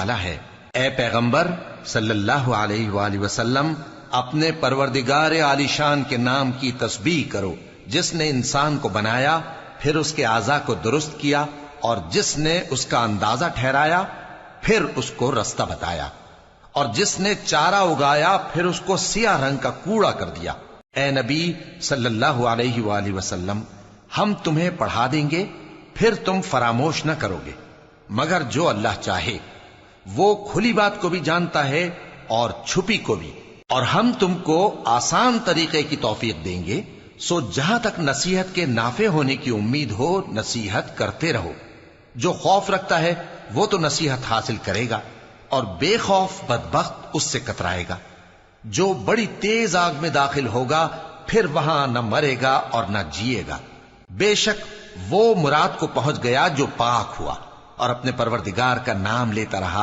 वाला है। ए पैगंबर सल्लल्लाहु अलैहि वसल्लम, अपने परवरदिगार आलीशान के नाम की तस्बीह करो, जिसने इंसान को बनाया, फिर उसके आज़ा को दुरुस्त किया, और जिसने उसका अंदाजा ठहराया, फिर उसको रास्ता बताया, और जिसने चारा उगाया, फिर उसको सियाह रंग का कूड़ा कर दिया। ए नबी सल्लल्लाहु अलैहि वसल्लम, हम तुम्हें पढ़ा देंगे, फिर तुम फरामोश न करोगे, मगर जो अल्लाह चाहे। वो खुली बात को भी जानता है और छुपी को भी। और हम तुमको आसान तरीके की तौफीक देंगे, सो जहां तक नसीहत के नाफे होने की उम्मीद हो, नसीहत करते रहो। जो खौफ रखता है वो तो नसीहत हासिल करेगा, और बेखौफ बदबख्त उससे कतराएगा। जो बड़ी तेज आग में दाखिल होगा, फिर वहां न मरेगा और न जिएगा। बेशक वो मुराद को पहुंच गया जो पाक हुआ, और अपने परवरदिगार का नाम लेता रहा।